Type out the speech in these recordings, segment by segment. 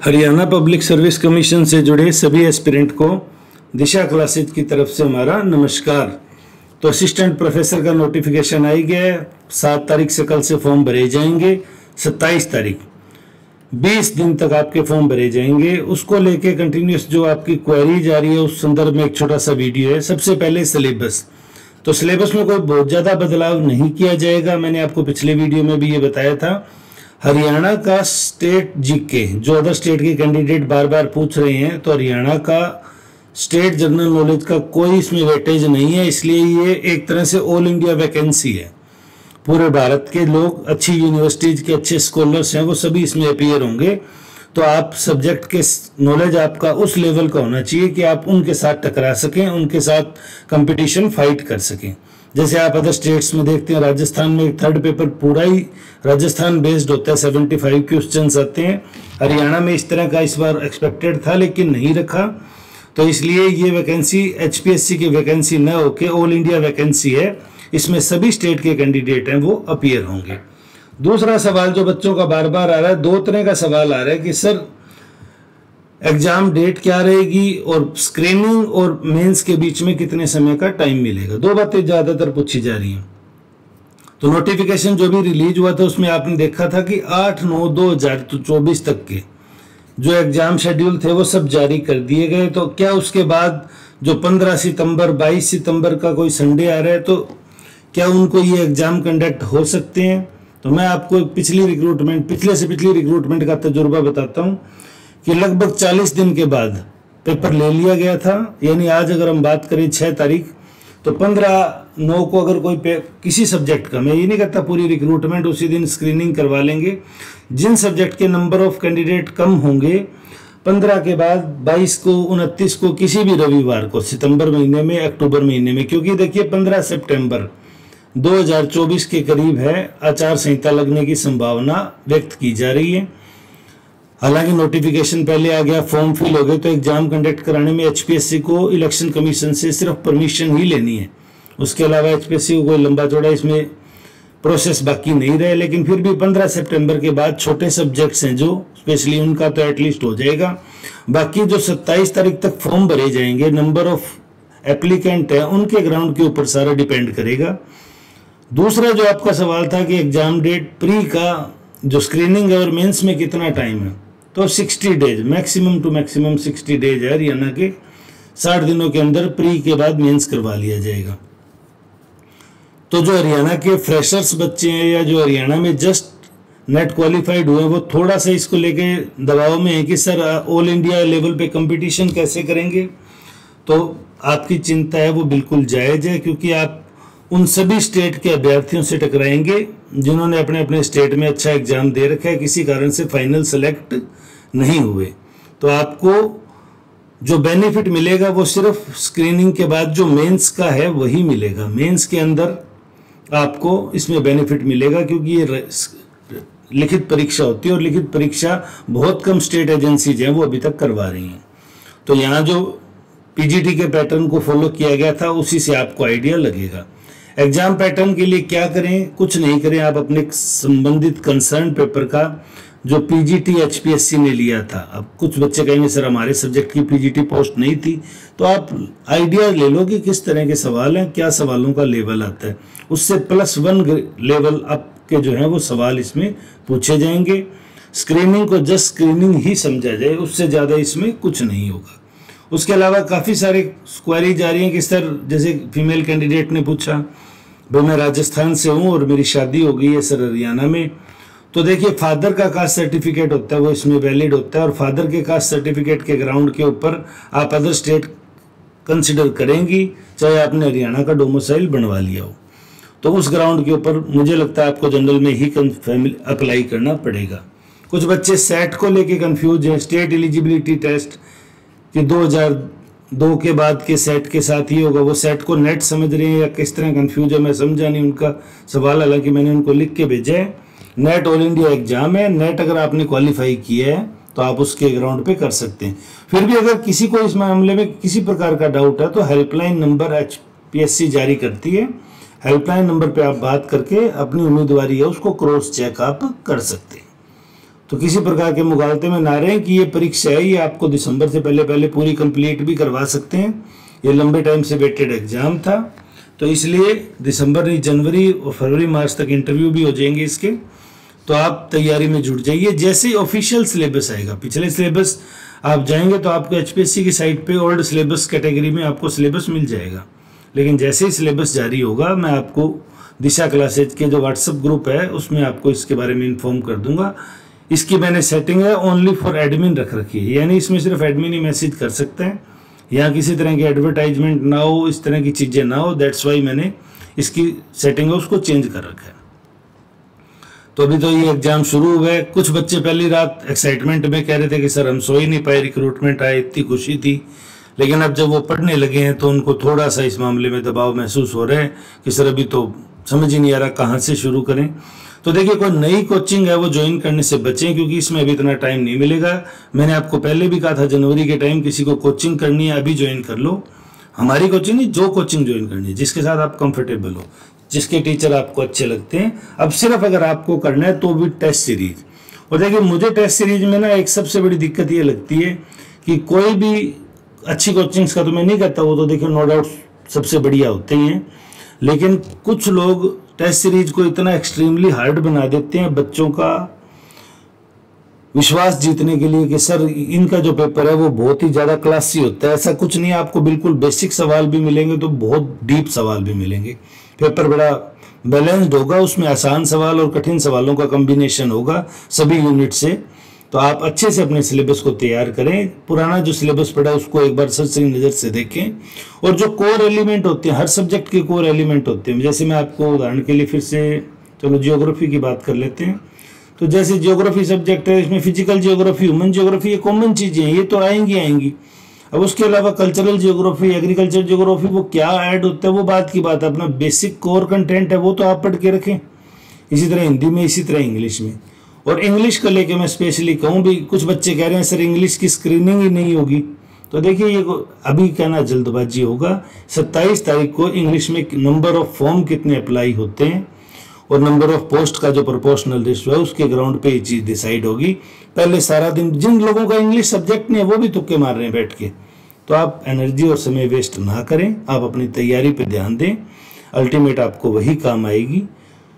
Haryana public service commission से जुड़े सभी एस्पिरेंट को दिशा क्लासेज की तरफ से हमारा नमस्कार। तो असिस्टेंट प्रोफेसर का नोटिफिकेशन आई गया है। 7 तारीख से कल से फॉर्म भरे जाएंगे। 27 तारीख 20 दिन तक आपके फॉर्म भरे जाएंगे। उसको लेके कंटिन्यूस जो आपकी क्वेरी आ रही है उस संदर्भ में एक छोटा सा वीडियो है। सबसे पहले सिलेबस। तो सिलेबस में कोई बहुत ज़्यादा बदलाव नहीं किया जाएगा। मैंने आपको पिछले वीडियो में भी ये बताया था। हरियाणा का स्टेट जीके जो अदर स्टेट के कैंडिडेट बार बार पूछ रहे हैं, तो हरियाणा का स्टेट जनरल नॉलेज का कोई इसमें वेटेज नहीं है, इसलिए ये एक तरह से ऑल इंडिया वैकेंसी है। पूरे भारत के लोग, अच्छी यूनिवर्सिटीज के अच्छे स्कॉलर्स हैं, वो सभी इसमें अपीयर होंगे। तो आप सब्जेक्ट के नॉलेज आपका उस लेवल का होना चाहिए कि आप उनके साथ टकरा सकें, उनके साथ कंपटीशन फाइट कर सकें। जैसे आप अदर स्टेट्स में देखते हैं, राजस्थान में एक थर्ड पेपर पूरा ही राजस्थान बेस्ड होता है, 75 क्वेश्चंस आते हैं। हरियाणा में इस तरह का इस बार एक्सपेक्टेड था लेकिन नहीं रखा, तो इसलिए ये वैकेंसी एचपीएससी की वैकेंसी न होके ऑल इंडिया वैकेंसी है। इसमें सभी स्टेट के कैंडिडेट हैं वो अपीयर होंगे। दूसरा सवाल जो बच्चों का बार बार आ रहा है, 2 तरह का सवाल आ रहा है कि सर एग्जाम डेट क्या रहेगी और स्क्रीनिंग और मेंस के बीच में कितने समय का टाइम मिलेगा। 2 बातें ज्यादातर पूछी जा रही हैं। तो नोटिफिकेशन जो भी रिलीज हुआ था उसमें आपने देखा था कि 8/9/2024 तक के जो एग्जाम शेड्यूल थे वो सब जारी कर दिए गए। तो क्या उसके बाद जो 15 सितंबर 22 सितंबर का कोई संडे आ रहा है, तो क्या उनको ये एग्जाम कंडक्ट हो सकते हैं? तो मैं आपको पिछली रिक्रूटमेंट का तजुर्बा बताता हूँ कि लगभग 40 दिन के बाद पेपर ले लिया गया था। यानी आज अगर हम बात करें 6 तारीख, तो 15/9 को अगर कोई किसी सब्जेक्ट का, मैं ये नहीं कहता पूरी रिक्रूटमेंट उसी दिन स्क्रीनिंग करवा लेंगे, जिन सब्जेक्ट के नंबर ऑफ कैंडिडेट कम होंगे 15 के बाद 22 को 29 को किसी भी रविवार को सितंबर महीने में, अक्टूबर महीने में, क्योंकि देखिए 15 सितंबर 2024 के करीब है आचार संहिता लगने की संभावना व्यक्त की जा रही है। हालांकि नोटिफिकेशन पहले आ गया, फॉर्म फिल हो गए, तो एग्जाम कंडक्ट कराने में एचपीएससी को इलेक्शन कमीशन से सिर्फ परमिशन ही लेनी है। उसके अलावा एचपीएससी को कोई लंबा चौड़ा इसमें प्रोसेस बाकी नहीं रहे। लेकिन फिर भी 15 सितंबर के बाद छोटे सब्जेक्ट्स हैं जो स्पेशली, उनका तो एटलीस्ट हो जाएगा। बाकी जो 27 तारीख तक फॉर्म भरे जाएंगे, नंबर ऑफ एप्लीकेंट है उनके ग्राउंड के ऊपर सारा डिपेंड करेगा। दूसरा जो आपका सवाल था कि एग्जाम डेट प्री का जो स्क्रीनिंग है और मेंस में कितना टाइम है, तो 60 days, maximum two maximum 60 days है। हरियाणा के 60 दिनों के अंदर प्री के बाद मेंस करवा लिया जाएगा। तो जो हरियाणा के फ्रेशर्स बच्चे हैं या जो हरियाणा में जस्ट नेट क्वालिफाइड हुए, वो थोड़ा सा इसको लेके दबाव में है कि सर ऑल इंडिया लेवल पे कंपटीशन कैसे करेंगे। तो आपकी चिंता है वो बिल्कुल जायज़ है, क्योंकि आप उन सभी स्टेट के अभ्यर्थियों से टकराएंगे जिन्होंने अपने अपने स्टेट में अच्छा एग्जाम दे रखा है, किसी कारण से फाइनल सेलेक्ट नहीं हुए। तो आपको जो बेनिफिट मिलेगा वो सिर्फ स्क्रीनिंग के बाद जो मेंस का है वही मिलेगा। मेंस के अंदर आपको इसमें बेनिफिट मिलेगा, क्योंकि ये लिखित परीक्षा होती है और लिखित परीक्षा बहुत कम स्टेट एजेंसीज हैं वो अभी तक करवा रही हैं। तो यहाँ जो पीजीटी के पैटर्न को फॉलो किया गया था उसी से आपको आइडिया लगेगा। एग्जाम पैटर्न के लिए क्या करें? कुछ नहीं करें, आप अपने संबंधित कंसर्न पेपर का जो पीजीटी एचपीएससी ने लिया था, अब कुछ बच्चे कहेंगे सर हमारे सब्जेक्ट की पीजीटी पोस्ट नहीं थी, तो आप आइडिया ले लो कि किस तरह के सवाल हैं, क्या सवालों का लेवल आता है। उससे +1 लेवल अप के जो हैं वो सवाल इसमें पूछे जाएंगे। स्क्रीनिंग को जस्ट स्क्रीनिंग ही समझा जाए, उससे ज़्यादा इसमें कुछ नहीं होगा। उसके अलावा काफ़ी सारे क्वेरी जा रही हैं कि सर, जैसे फीमेल कैंडिडेट ने पूछा, भाई मैं राजस्थान से हूँ और मेरी शादी हो गई है सर हरियाणा में, तो देखिए फादर का कास्ट सर्टिफिकेट होता है वो इसमें वैलिड होता है, और फादर के कास्ट सर्टिफिकेट के ग्राउंड के ऊपर आप अदर स्टेट कंसिडर करेंगी, चाहे आपने हरियाणा का डोमिसाइल बनवा लिया हो। तो उस ग्राउंड के ऊपर मुझे लगता है आपको जनरल में ही अप्लाई करना पड़ेगा। कुछ बच्चे सेट को लेके कंफ्यूज हैं, स्टेट एलिजिबिलिटी टेस्ट कि 2002 के बाद के सेट के साथ ही होगा, वो सेट को नेट समझ रहे हैं या किस तरह कंफ्यूज है, मैं समझा नहीं उनका सवाल। हालांकि मैंने उनको लिख के भेजा है, नेट ऑल इंडिया एग्जाम है, नेट अगर आपने क्वालिफाई किया है तो आप उसके ग्राउंड पे कर सकते हैं। फिर भी अगर किसी को इस मामले में किसी प्रकार का डाउट है तो हेल्पलाइन नंबर एचपीएससी जारी करती है, हेल्पलाइन नंबर पे आप बात करके अपनी उम्मीदवारी है उसको क्रॉस चेक आप कर सकते हैं। तो किसी प्रकार के मुगालते में ना रहें कि ये परीक्षा है, ये आपको दिसंबर से पहले पहले पूरी कंप्लीट भी करवा सकते हैं। ये लंबे टाइम से वेटेड एग्जाम था, तो इसलिए दिसंबर नहीं, जनवरी और फरवरी मार्च तक इंटरव्यू भी हो जाएंगे इसके। तो आप तैयारी में जुट जाइए। जैसे ही ऑफिशियल सिलेबस आएगा, पिछले सिलेबस आप जाएंगे तो आपको HPSC की साइट पे ओल्ड सिलेबस कैटेगरी में आपको सिलेबस मिल जाएगा। लेकिन जैसे ही सिलेबस जारी होगा, मैं आपको दिशा क्लासेज के जो व्हाट्सएप ग्रुप है उसमें आपको इसके बारे में इन्फॉर्म कर दूंगा। इसकी मैंने सेटिंग है ओनली फॉर एडमिन रख रखी है, यानी इसमें सिर्फ एडमिन ही मैसेज कर सकते हैं, यहाँ किसी तरह की एडवर्टाइजमेंट ना हो, इस तरह की चीज़ें ना हो। दैट्स वाई मैंने इसकी सेटिंग है उसको चेंज कर रखा है। तो अभी तो ये एग्जाम शुरू हुआ है। कुछ बच्चे पहली रात एक्साइटमेंट में कह रहे थे कि सर हम सो ही नहीं पाए, रिक्रूटमेंट आए, इतनी खुशी थी। लेकिन अब जब वो पढ़ने लगे हैं तो उनको थोड़ा सा इस मामले में दबाव महसूस हो रहा है कि सर अभी तो समझ ही नहीं आ रहा कहाँ से शुरू करें। तो देखिए, कोई नई कोचिंग है वो ज्वाइन करने से बचें, क्योंकि इसमें अभी इतना टाइम नहीं मिलेगा। मैंने आपको पहले भी कहा था जनवरी के टाइम किसी को कोचिंग करनी है अभी ज्वाइन कर लो। हमारी कोचिंग नहीं, जो कोचिंग ज्वाइन करनी है जिसके साथ आप कंफर्टेबल हो, जिसके टीचर आपको अच्छे लगते हैं। अब सिर्फ अगर आपको करना है तो भी टेस्ट सीरीज। और देखिए, मुझे टेस्ट सीरीज में ना एक सबसे बड़ी दिक्कत ये लगती है कि कोई भी अच्छी कोचिंग्स का तो मैं नहीं कहता, वो तो देखिए नो डाउट सबसे बढ़िया होते ही हैं, लेकिन कुछ लोग टेस्ट सीरीज को इतना एक्सट्रीमली हार्ड बना देते हैं बच्चों का विश्वास जीतने के लिए कि सर इनका जो पेपर है वो बहुत ही ज़्यादा क्लासी होता है। ऐसा कुछ नहीं है, आपको बिल्कुल बेसिक सवाल भी मिलेंगे तो बहुत डीप सवाल भी मिलेंगे। पेपर बड़ा बैलेंस्ड होगा, उसमें आसान सवाल और कठिन सवालों का कॉम्बिनेशन होगा सभी यूनिट से। तो आप अच्छे से अपने सिलेबस को तैयार करें। पुराना जो सिलेबस पड़ा है उसको एक बार सरसरी नज़र से देखें, और जो कोर एलिमेंट होते हैं, हर सब्जेक्ट के कोर एलिमेंट होते हैं। जैसे मैं आपको उदाहरण के लिए फिर से चलो ज्योग्राफी की बात कर लेते हैं। तो जैसे ज्योग्राफी सब्जेक्ट है, इसमें फिजिकल ज्योग्राफी, ह्यूमन ज्योग्राफी, ये कॉमन चीज़ें हैं, ये तो आएंगी। अब उसके अलावा कल्चरल ज्योग्राफी, एग्रीकल्चर ज्योग्राफी, वो क्या ऐड होता है वो बात की बात है। अपना बेसिक कोर कंटेंट है वो तो आप पढ़ के रखें, इसी तरह हिंदी में, इसी तरह इंग्लिश में। और इंग्लिश को लेके मैं स्पेशली कहूँ भी, कुछ बच्चे कह रहे हैं सर इंग्लिश की स्क्रीनिंग ही नहीं होगी। तो देखिए, ये अभी कहना जल्दबाजी होगा। 27 तारीख को इंग्लिश में नंबर ऑफ फॉर्म कितने अप्लाई होते हैं और नंबर ऑफ पोस्ट का जो प्रोपोर्शनल रेशियो है उसके ग्राउंड पे ये चीज़ डिसाइड होगी। पहले सारा दिन जिन लोगों का इंग्लिश सब्जेक्ट नहीं है वो भी तुक्के मार रहे हैं बैठ के। तो आप एनर्जी और समय वेस्ट ना करें, आप अपनी तैयारी पे ध्यान दें, अल्टीमेट आपको वही काम आएगी।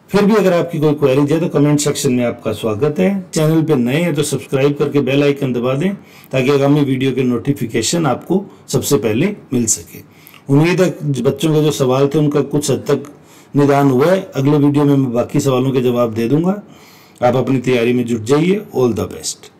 फिर भी अगर आपकी कोई क्वेरीज है तो कमेंट सेक्शन में आपका स्वागत है। चैनल पे नए हैं तो सब्सक्राइब करके बेल आइकन दबा दें ताकि आगामी वीडियो के नोटिफिकेशन आपको सबसे पहले मिल सके। उम्मीद है बच्चों के जो सवाल थे उनका कुछ हद तक निदान हुआ है। अगले वीडियो में मैं बाकी सवालों के जवाब दे दूंगा। आप अपनी तैयारी में जुट जाइए। All the best.